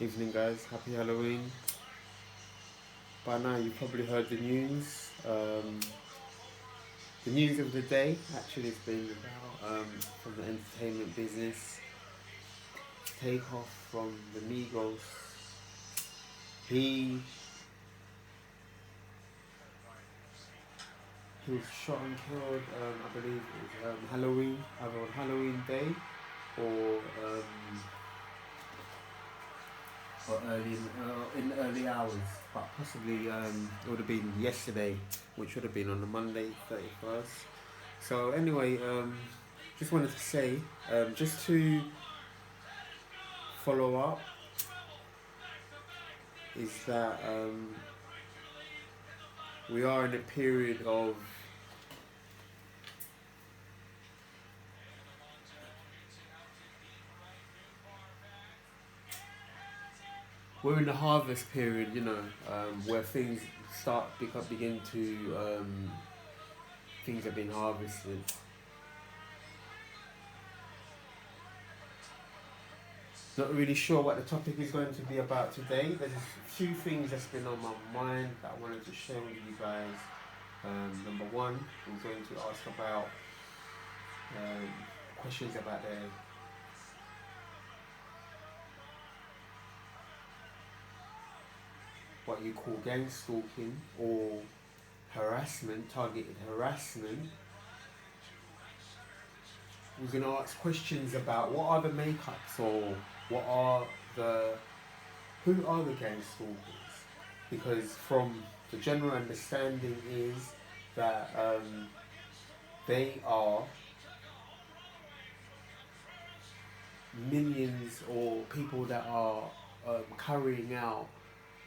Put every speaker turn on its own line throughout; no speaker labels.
Evening, guys. Happy Halloween. By now, you've probably heard the news. The news of the day actually has been about from the entertainment business. Takeoff from the Migos. He he was shot and killed. I believe it was Halloween, either on Halloween day or in the early hours, but possibly it would have been yesterday, which would have been on the Monday 31st. So anyway, just wanted to say, just to follow up, is that we are in a period of we're in the harvest period, where things begin to things have been harvested. Not really sure what the topic is going to be about today. There's a few things that's been on my mind that I wanted to share with you guys. Number one, I'm going to ask about questions about what you call gang stalking or harassment, targeted harassment. We're going to ask questions about what are the makeups or who are the gang stalkers? Because from the general understanding is that they are minions or people that are carrying out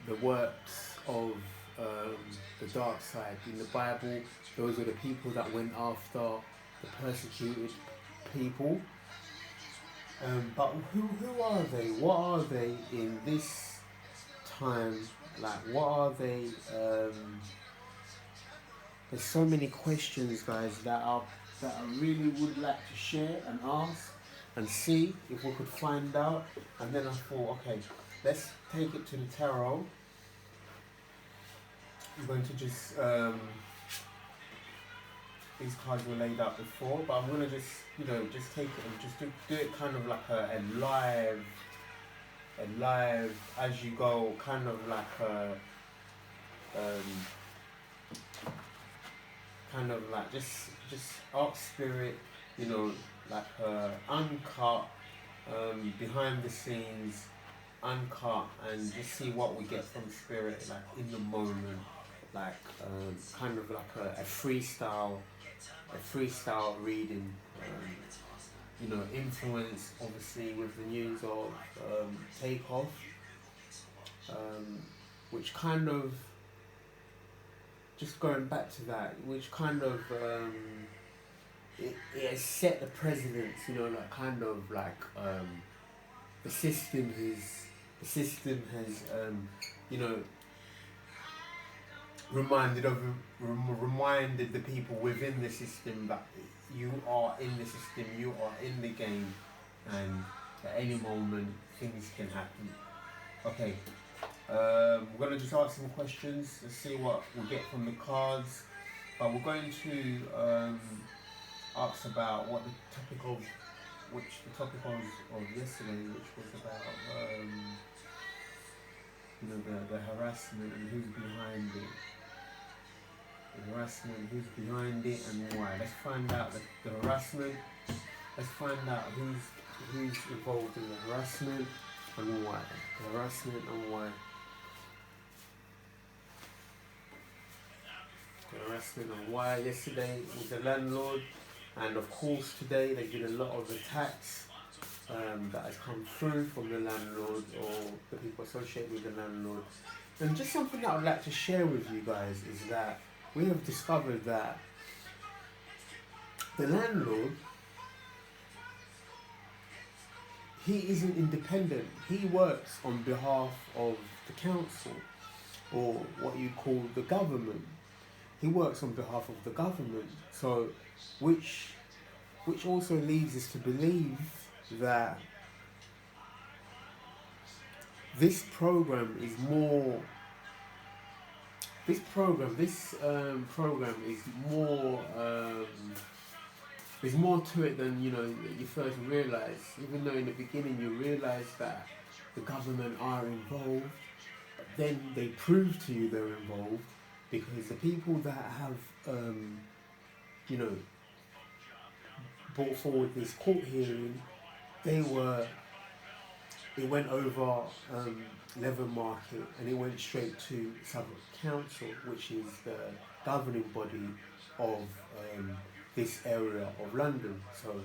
the works of the dark side. In the Bible, those are the people that went after the persecuted people. But who are they? What are they in this time? Like, what are they? There's so many questions, guys, that I really would like to share and ask and see if we could find out. And then I thought, okay, let's take it to the tarot. I'm going to just these cards were laid out before, but I'm gonna just take it and just do it kind of like a live as you go, kind of like kind of like just ask spirit, like uncut, behind the scenes, uncut, and just see what we get from spirit, like in the moment, like kind of like a freestyle reading, influence obviously with the news of Takeoff, which kind of, just going back to that, which kind of it has set the precedence, like kind of like the system has reminded the people within the system that you are in the system, you are in the game, and at any moment things can happen. Okay, we're going to just ask some questions to see what we get from the cards, but we're going to ask about what the topic of yesterday, which was about the harassment and who's behind it. The harassment, who's behind it, and why. Let's find out the harassment. Let's find out who's involved in the harassment and why. The harassment and why. The harassment and why. Yesterday was the landlord, and of course today there's been a lot of attacks that has come through from the landlord or the people associated with the landlord. And just something that I'd like to share with you guys is that we have discovered that the landlord, he isn't independent. He works on behalf of the council, or what you call the government. He works on behalf of the government. So, which also leads us to believe that this program is more. This program is more. There's more to it than you first realise. Even though in the beginning you realise that the government are involved, but then they prove to you they're involved because the people that have you know brought forward this court hearing, they were it went over Leather Market and it went straight to Southwark Council, which is the governing body of this area of London. So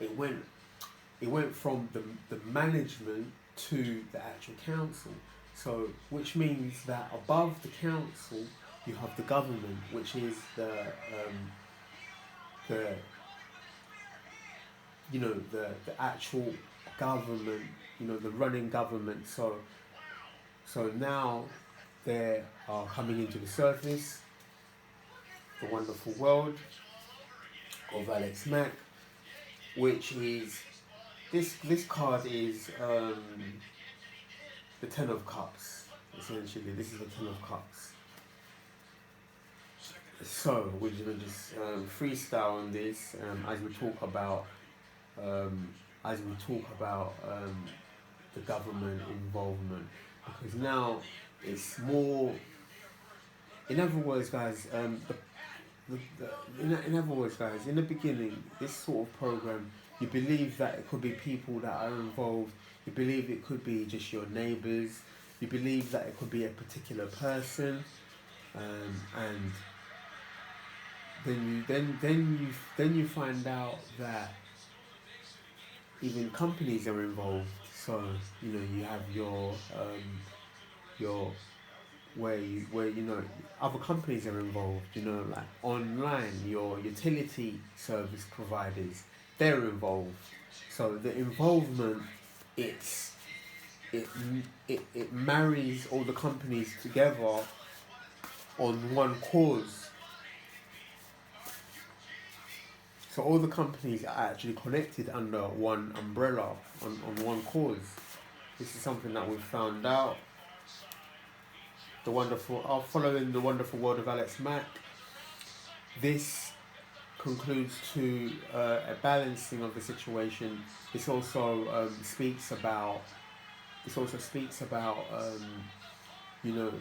it went from the management to the actual council. So which means that above the council you have the government, which is the actual government, the running government. So now they are coming into the surface, the wonderful world of Alex Mack, which is this card is the Ten of Cups. Essentially, this is the Ten of Cups. So we're gonna just freestyle on this as we talk about the government involvement, because now it's more. In other words, guys, in other words, guys, in the beginning, this sort of program, you believe that it could be people that are involved. You believe it could be just your neighbours. You believe that it could be a particular person, and then you find out that even companies are involved. So you have your where other companies are involved. Like online, your utility service providers, they're involved. So the involvement, it marries all the companies together on one cause. So all the companies are actually connected under one umbrella, on one cause. This is something that we've found out. Following the wonderful world of Alex Mack, this concludes to a balancing of the situation. This also speaks about. You're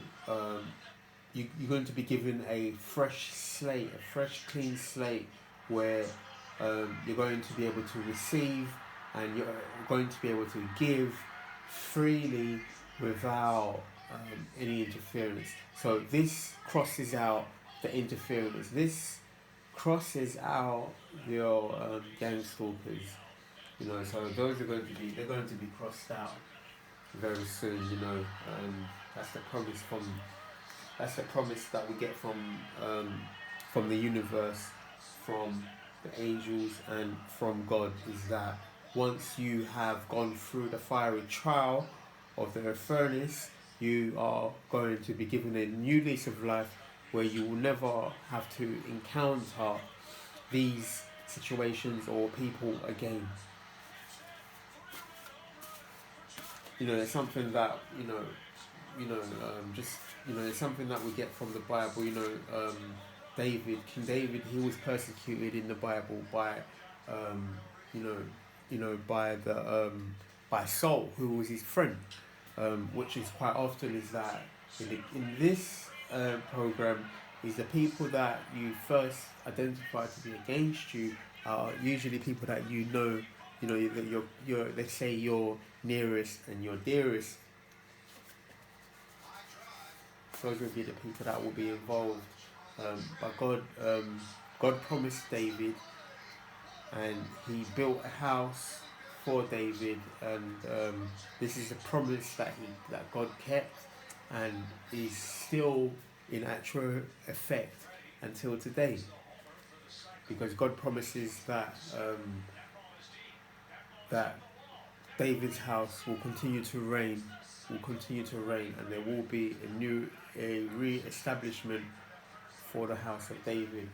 going to be given a fresh slate, a fresh, clean slate, where you're going to be able to receive and you're going to be able to give freely without any interference. So this crosses out the interference. This crosses out your gang stalkers. So those are going to be crossed out very soon. That's the promise that we get from the universe, from the angels, and from God, is that once you have gone through the fiery trial of the furnace, you are going to be given a new lease of life where you will never have to encounter these situations or people again. It's something that it's something that we get from the Bible. King David, he was persecuted in the Bible by by Saul, who was his friend, which is quite often is that in this program is the people that you first identify to be against you are usually people that that you're let's say your nearest and your dearest. Those will be the people that will be involved. But God promised David, and he built a house for David, and this is a promise that God kept and is still in actual effect until today, because God promises that that David's house will continue to reign, and there will be a re-establishment for the house of David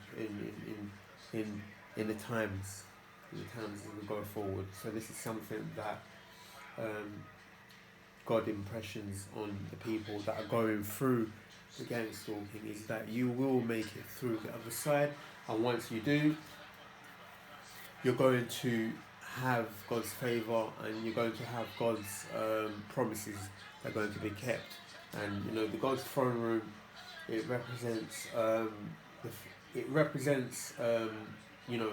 in the times as we go forward. So this is something that God impressions on the people that are going through the gang stalking is that you will make it through the other side, and once you do, you're going to have God's favour, and you're going to have God's promises that are going to be kept. And you know, the God's throne room, it represents you know,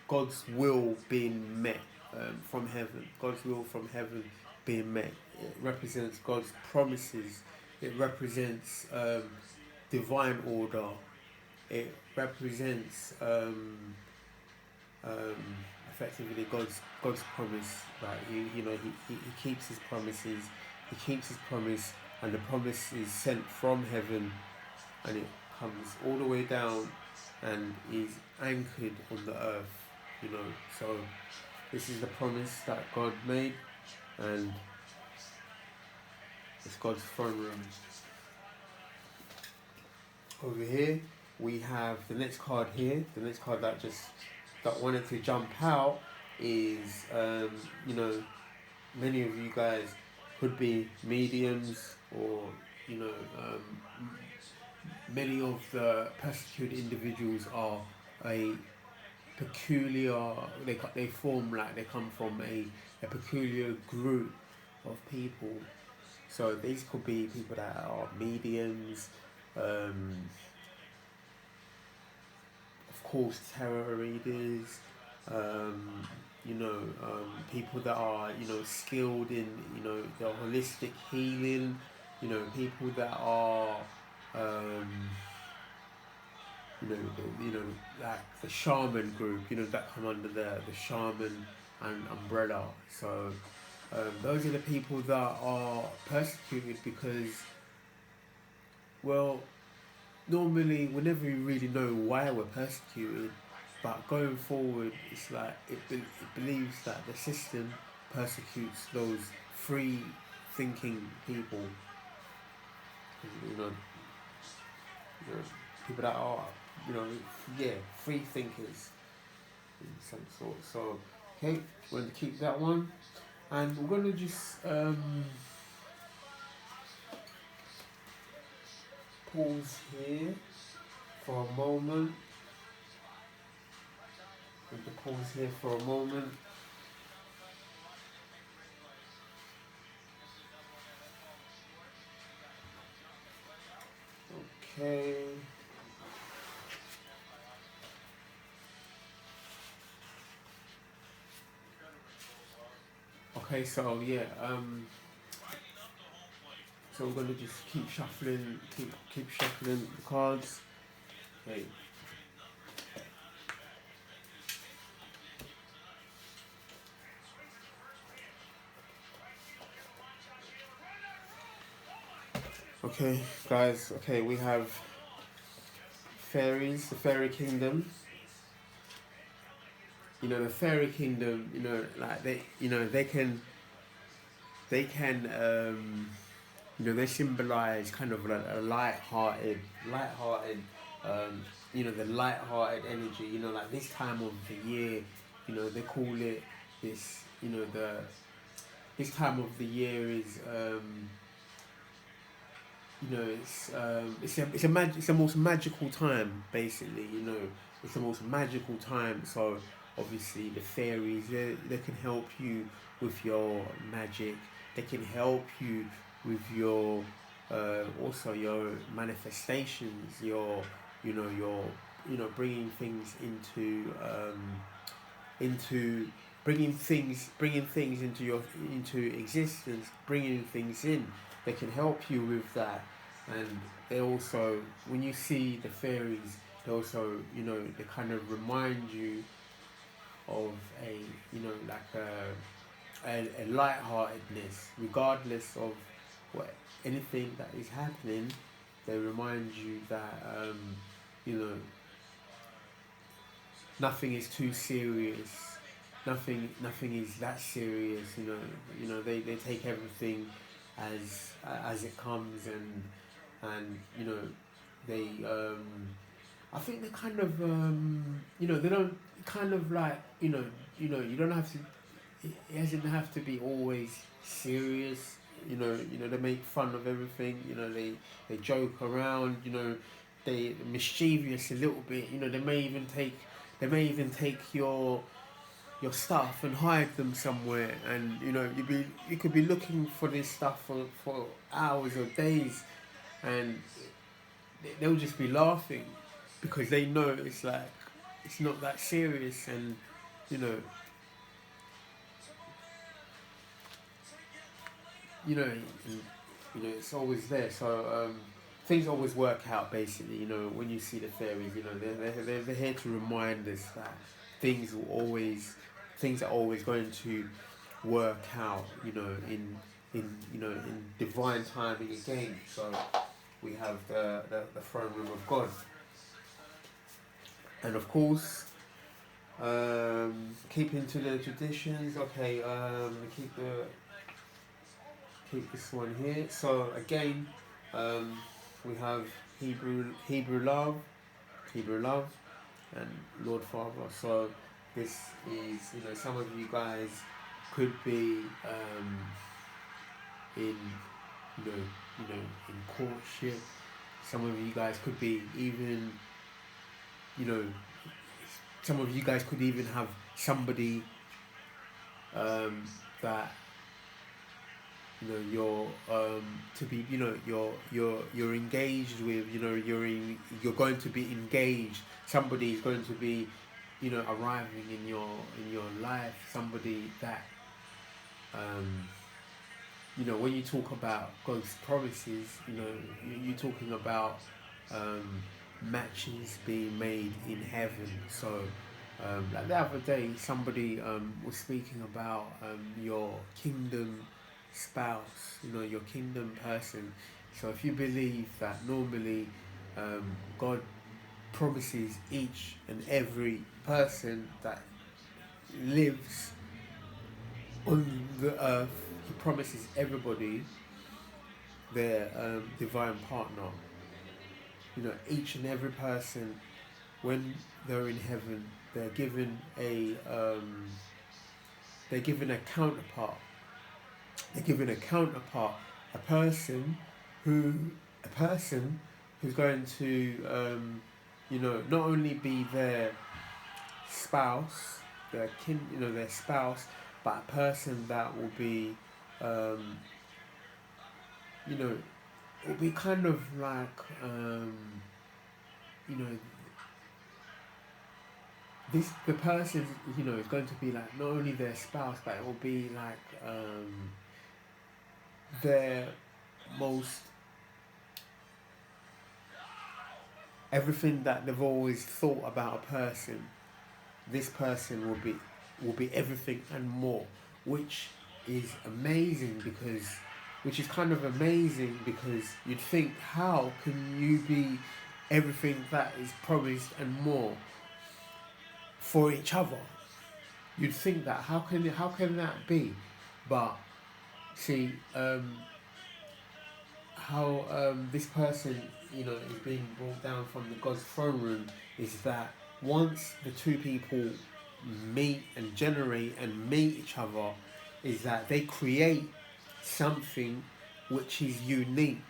God's will being met from heaven. God's will from heaven being met. It represents God's promises. It represents divine order. It represents effectively God's promise. Right? He keeps his promises. He keeps his promise, and the promise is sent from heaven, and it comes all the way down and is anchored on the earth. You know, so this is the promise that God made, and it's God's throne room. Over here we have the next card here. The next card that wanted to jump out is you know, many of you guys could be mediums, or you know, many of the persecuted individuals are a peculiar, they come from a peculiar group of people. So these could be people that are mediums, of course tarot readers, people that are, you know, skilled in, you know, the holistic healing, you know, people that are like the shaman group, you know, that come under the shaman and umbrella. So those are the people that are persecuted because, well, normally we never really know why we're persecuted, but going forward, it's like it believes that the system persecutes those free thinking people, you know, people that are, you know, free thinkers in some sort. So, okay, we're going to keep that one, and we're going to just pause here for a moment. We're going to pause here for a moment. Okay. Okay, so yeah, so we're gonna just keep shuffling the cards. Okay. Okay, guys. Okay, we have fairies, the fairy kingdom. You know, the fairy kingdom. You know, like they can. You know, they symbolize kind of like a light-hearted, you know, the light-hearted energy. You know, like this time of the year, you know, they call it this. You know, this time of the year is, you know, it's the most magical time, basically. You know, it's the most magical time. So obviously, the fairies, they can help you with your magic. They can help you with your also your manifestations, your bringing things into bringing things into existence, bringing things in. They can help you with that, and they also, when you see the fairies, they also, you know, they kind of remind you of a, you know, like a lightheartedness, regardless of what anything that is happening. They remind you that you know, nothing is too serious. Nothing is that serious. You know, they take everything as it comes, and you know, they I think they kind of you know, they don't kind of like, you know, you don't have to it doesn't have to be always serious. They make fun of everything. They joke around. They mischievous a little bit. They may even take your stuff and hide them somewhere, and you could be looking for this stuff for hours or days, and they'll just be laughing because they know it's not that serious, and you know it's always there. So things always work out. Basically, when you see the fairies, they're here to remind us that things will always things are always going to work out. In divine timing again. So we have the throne room of God, and of course. Keeping to the traditions. Okay, keep this one here. So again, we have Hebrew love, and Lord Father. So this is, some of you guys could be in in courtship. Some of you guys could be even you know some of you guys could even have somebody that you're to be you're engaged with. You're going to be engaged. Somebody is going to be arriving in your life. Somebody that when you talk about God's promises, you're talking about matches being made in heaven. So like the other day, somebody was speaking about your kingdom spouse, your kingdom person. So if you believe that normally God promises each and every person that lives on the earth, he promises everybody their divine partner. Each and every person, when they're in heaven, they're given a counterpart. They're given a counterpart, a person who's going to not only be their spouse, their spouse, but a person that will be it'll be kind of like the person is going to be like not only their spouse, but it will be like their most everything that they've always thought about a person. This person will be everything and more, which is amazing which is kind of amazing because you'd think, how can you be everything that is promised and more for each other? You'd think that how can that be? But see how this person is being brought down from the God's throne room is that once the two people meet and generate and meet each other, is that they create something which is unique.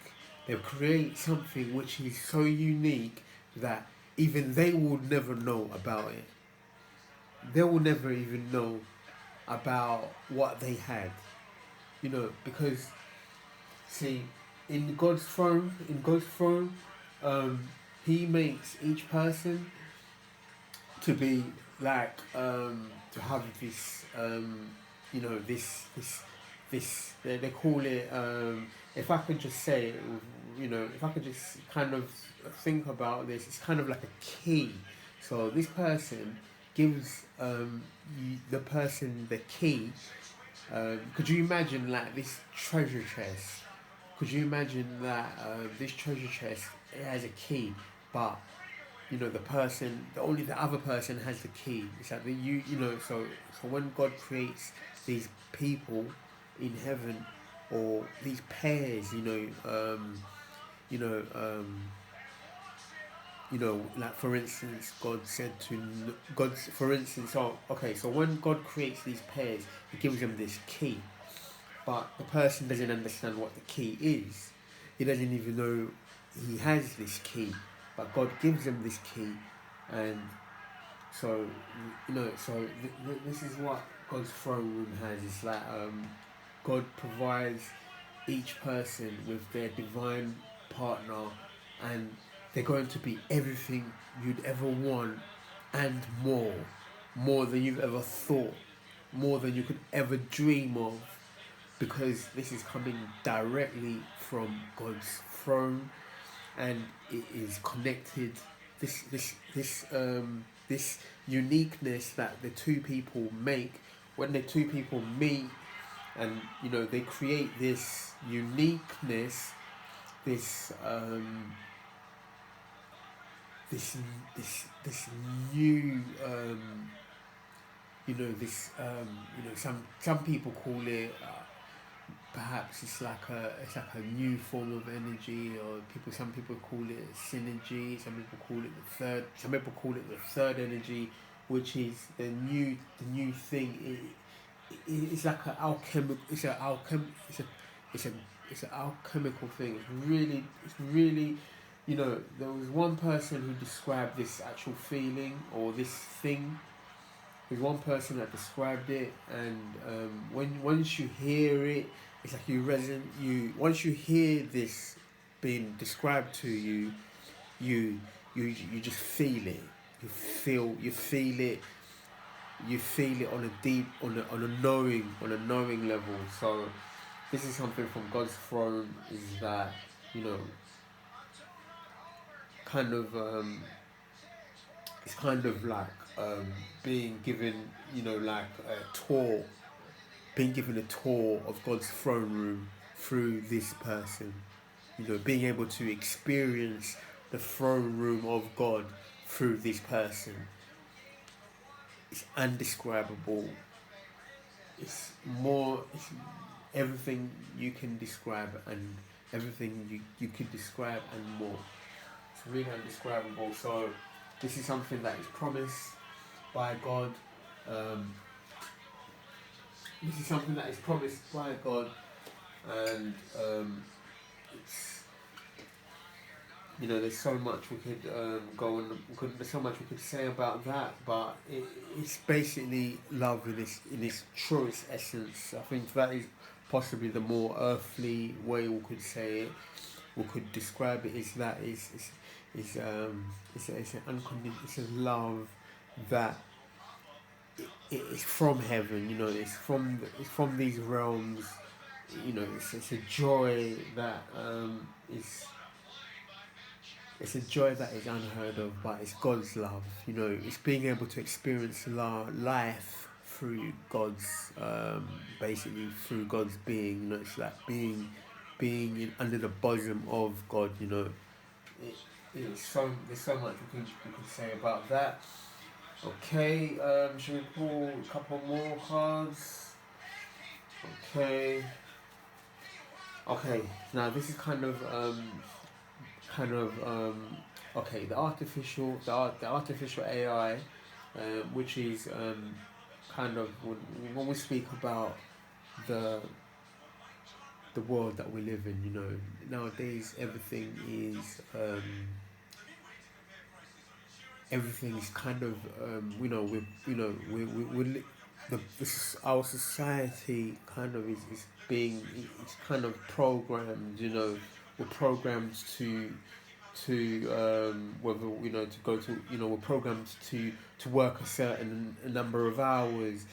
They create something which is so unique that even they will never know about it. They will never even know about what they had. Because see, in God's throne, he makes each person to be like to have this this they call it if I could just say it, if I could just kind of think about this, it's kind of like a key. So this person gives the person the key. Could you imagine like this treasure chest? Could you imagine that this treasure chest, it has a key, but only the other person has the key. It's like so when God creates these people in heaven, or these pairs, like for instance, God said to God, for instance, so when God creates these pairs, He gives them this key, but the person doesn't understand what the key is. He doesn't even know he has this key, but God gives them this key, and so this is what God's throne room has. It's like God provides each person with their divine partner, and they're going to be everything you'd ever want and more than you've ever thought, more than you could ever dream of, because this is coming directly from God's throne, and it is connected. This uniqueness that the two people make when the two people meet, and they create this uniqueness, this this new some people call it perhaps it's like a new form of energy, or some people call it synergy, some people call it the third energy, which is the new thing. It's like an alchemical. It's an alchemical thing. It's really. There was one person who described this actual feeling or this thing. There's one person that described it, and once you hear it, it's like once you hear this being described to you, you just feel it. You feel it. You feel it on a deep, on a knowing level. So this is something from God's throne. Is that kind of it's kind of like being given like a tour, being given a tour of God's throne room through this person. Being able to experience the throne room of God through this person. It's undescribable. It's everything you can describe, and everything you could describe and more. It's really undescribable. So this is something that is promised by God. This is something that is promised by God, and it's there's so much we could go on. There's so much we could say about that, but it's basically love in its truest essence. I think that is possibly the more earthly way we could say it. We could describe it as that it's an unconditional. It's a love that it's from heaven. It's from these realms. It's a joy that is. It's a joy that is unheard of, but it's God's love. It's being able to experience life through God's, basically through God's being. It's like being under the bosom of God. There's so much we could say about that. Okay, should we pull a couple more cards? Okay. Now this is kind of okay. The artificial AI, which is kind of when we speak about the world that we live in. Nowadays everything is kind of our society kind of is being, it's kind of programmed. We're programmed to whether to go to we're programmed to work a certain number of hours,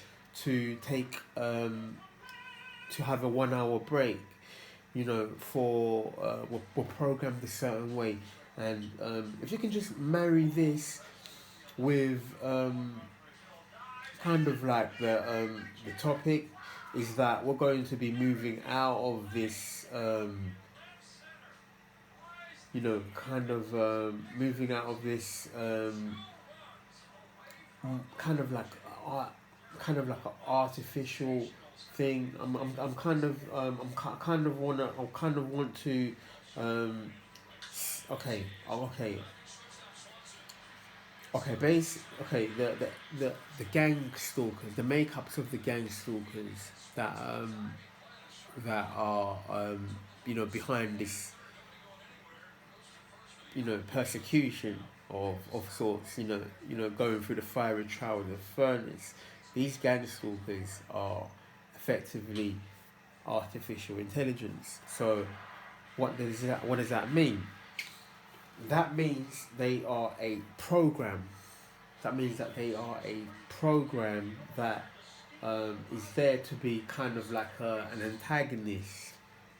to take to have a 1 hour break. We're programmed a certain way, and if you can just marry this with kind of like the topic is that we're going to be moving out of this moving out of this kind of like an artificial thing. I kind of want to okay. The gang stalkers, the makeups of the gang stalkers that are behind this persecution of sorts, going through the fiery trial of the furnace. These gang stalkers are effectively artificial intelligence. So what does that mean? That means they are a program. That means that they are a program that is there to be kind of like an antagonist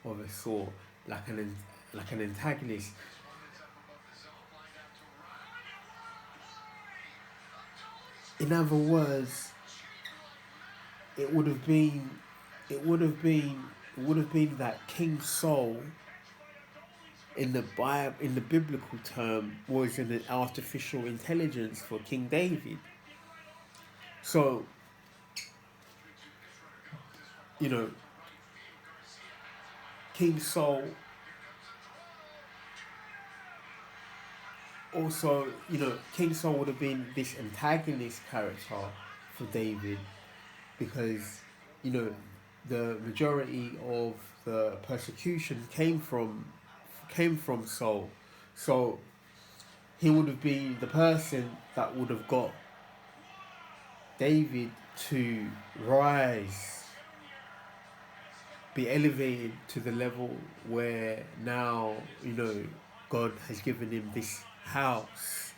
of a sort, like an antagonist. In other words, it would have been, it would have been, it would have been that King Saul, in the Bible, in the biblical term, was an artificial intelligence for King David. So, King Saul also, King Saul would have been this antagonist character for David because, the majority of the persecution came from Saul. So he would have been the person that would have got David to rise, be elevated to the level where now, God has given him this house,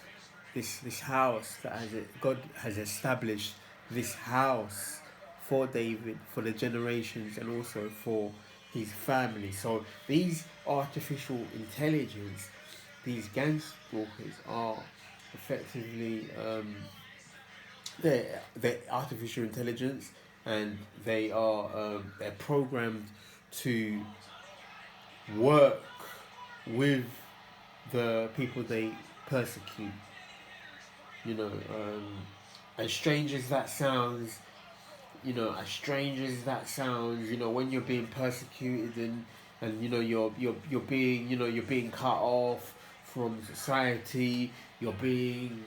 this house that God has established this house for David, for the generations, and also for his family. So these artificial intelligence, these gang stalkers are effectively they're artificial intelligence, and they're programmed to work with the people they persecute. As strange as that sounds, when you're being persecuted and you're being cut off from society, you're being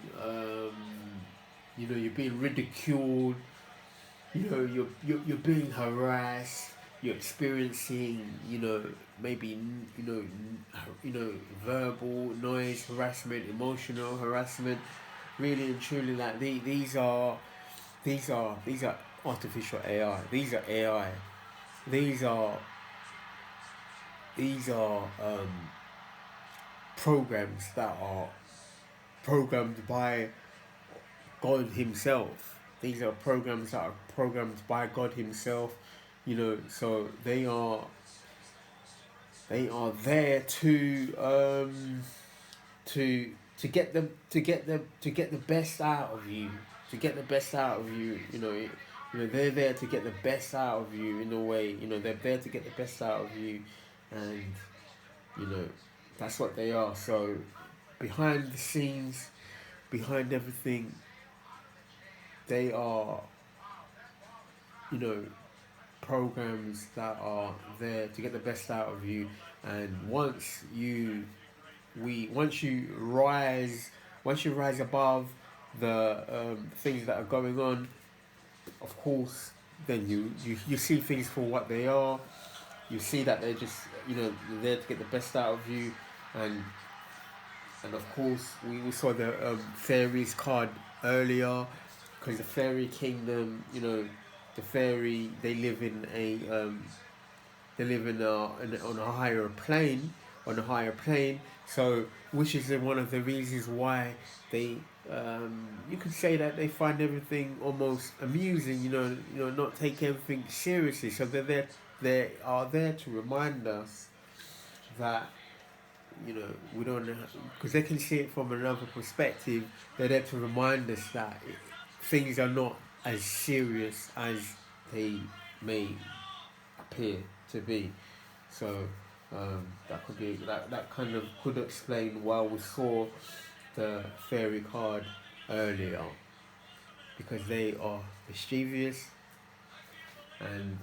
you're being ridiculed, you're being harassed, you're experiencing maybe verbal noise harassment, emotional harassment. Really and truly, like these are artificial AI. These are AI. These are programs that are programmed by God Himself. These are programs that are programmed by God Himself. So they are there to get the best out of you, they're there to get the best out of you in a way. They're there to get the best out of you, and that's what they are. So behind the scenes, behind everything, they are programs that are there to get the best out of you. And once you rise above the things that are going on, of course, then you see things for what they are. You see that they're just they're there to get the best out of you. And of course we saw the fairies card earlier, because the fairy kingdom, the fairy, they live in on a higher plane, so which is one of the reasons why they you could say that they find everything almost amusing, not take everything seriously. So they are there to remind us that we don't, because they can see it from another perspective. They're there to remind us that things are not as serious as they may appear to be. So that could be that kind of could explain why we saw the fairy card earlier, because they are mischievous, and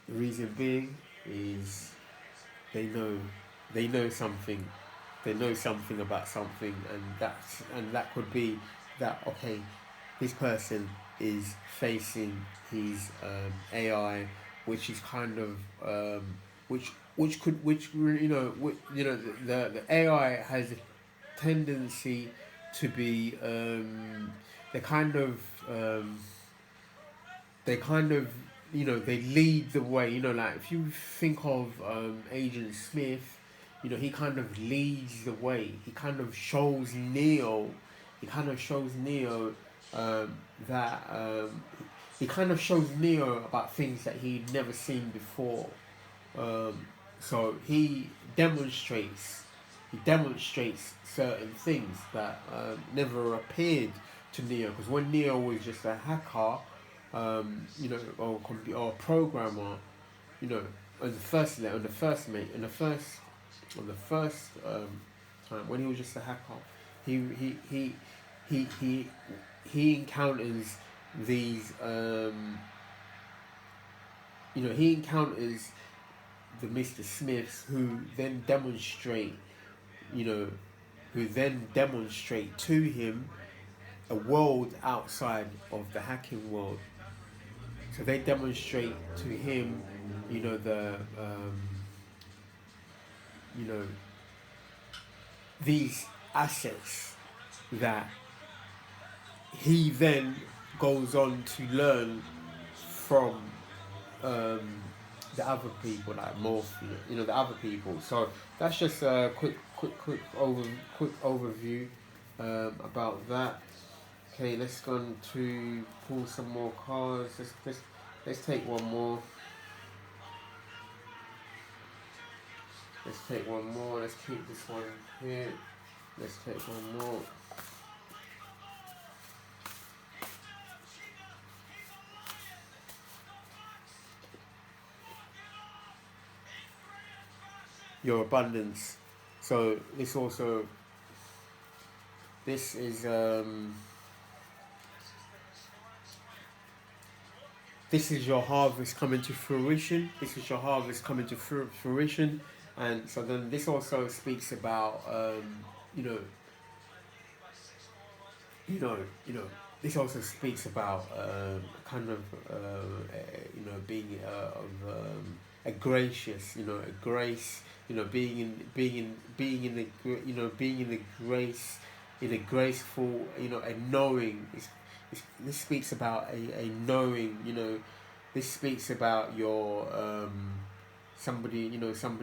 the reason being is they know something. they know something about something, and that could be that, okay, this person is facing his AI, which is kind of which could which the AI has a tendency to be they kind of um, they kind of they lead the way. Like if you think of Agent Smith, he kind of leads the way. He kind of shows Neo. He kind of shows Neo that he kind of shows Neo about things that he'd never seen before. So he demonstrates certain things that never appeared to Neo, because when Neo was just a hacker, or a programmer, on the first time when he was just a hacker, he he he he he, he encounters these he encounters the Mr. Smiths, who then demonstrate to him a world outside of the hacking world. So they demonstrate to him, the you know these assets that he then goes on to learn from the other people, like Morpheus, the other people. So that's just a quick overview about that. Okay, let's go on to pull some more cards. Let's take one more. Let's take one more. Let's keep this one here. Let's take one more. Your abundance. So this is this is your harvest coming to fruition. This is your harvest coming to fruition, and so then this also speaks about this also speaks about kind of being a gracious, a grace, being in the grace, in a graceful, a knowing. This speaks about a knowing. This speaks about your somebody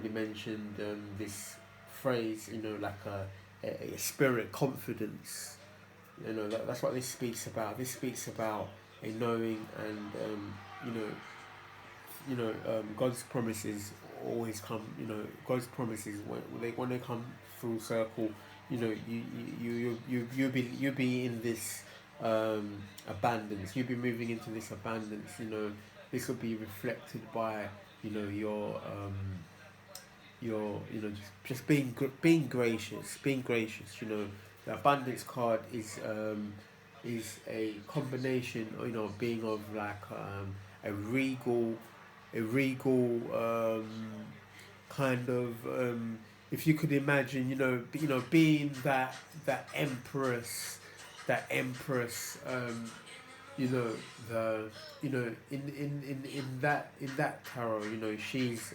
mentioned this phrase, like a spirit confidence. That's what this speaks about. This speaks about a knowing, and God's promises always come. God's promises when they come full circle. You'll be in this abundance. You'll be moving into this abundance. This will be reflected by your just being gracious. The abundance card is a combination, being of like a regal kind of, if you could imagine, being that empress, the in that tarot, she's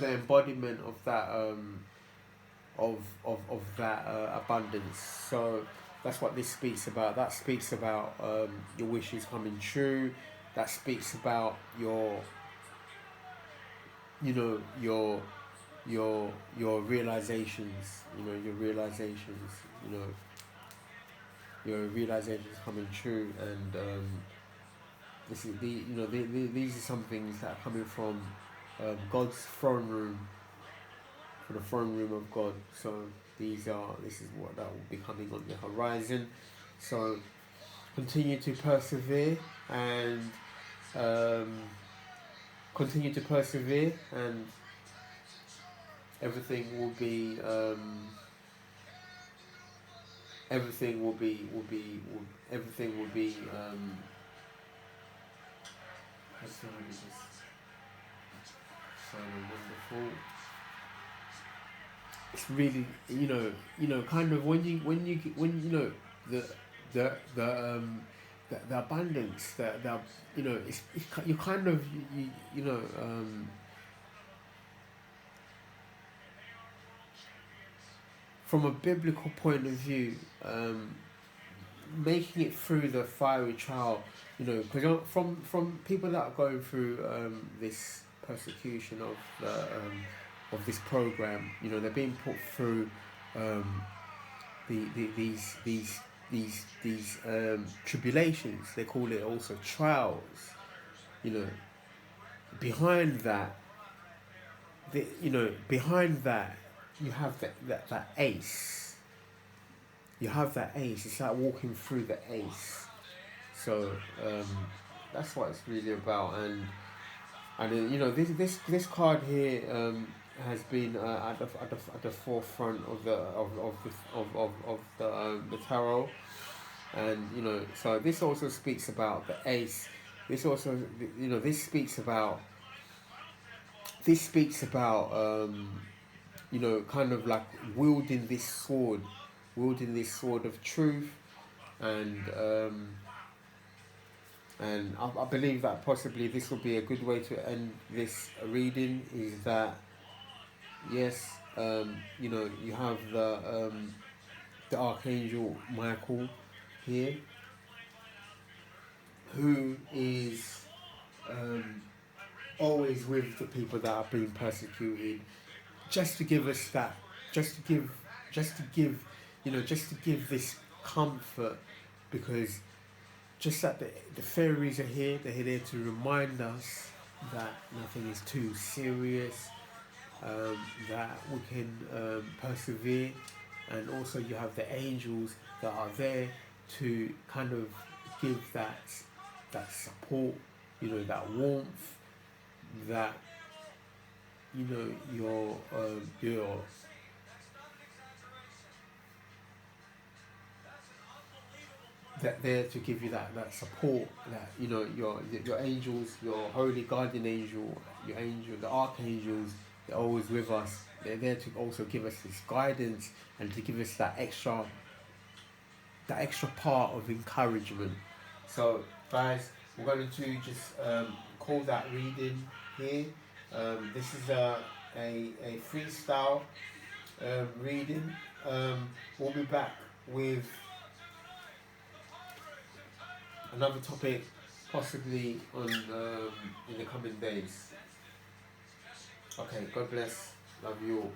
the embodiment of that of that abundance. So that's what this speaks about. That speaks about your wishes coming true. That speaks about your realizations. Your realizations coming true, and this is these are some things that are coming from God's throne room, for the throne room of God. So this is what that will be coming on the horizon. So continue to persevere and everything will be absolutely just so wonderful. it's really, kind of when the the the abundance, the you kind of from a biblical point of view, making it through the fiery trial, because from people that are going through this persecution of this program, they're being put through um, these tribulations. They call it also trials. You know, behind that, behind that, you have that ace. You have that ace. It's like walking through the ace. So that's what it's really about. And this card here has been at the forefront of the tarot. And so this also speaks about the ace. This also, this speaks about kind of like wielding this sword of truth. And I believe that possibly this will be a good way to end this reading. Is that yes, you have the Archangel Michael here, who is always with the people that are being persecuted, just to give us that, just to give this comfort, because just that the fairies are here, they're here to remind us that nothing is too serious, that we can persevere. And also you have the angels that are there to kind of give that support, that warmth, that your that there to give you that support, that your angels, your holy guardian angel, your angel, the archangels, they're always with us. They're there to also give us this guidance and to give us that extra part of encouragement. So guys, we're going to just call that reading here. This is a freestyle reading. We'll be back with another topic, possibly on in the coming days. Okay, God bless. Love you all.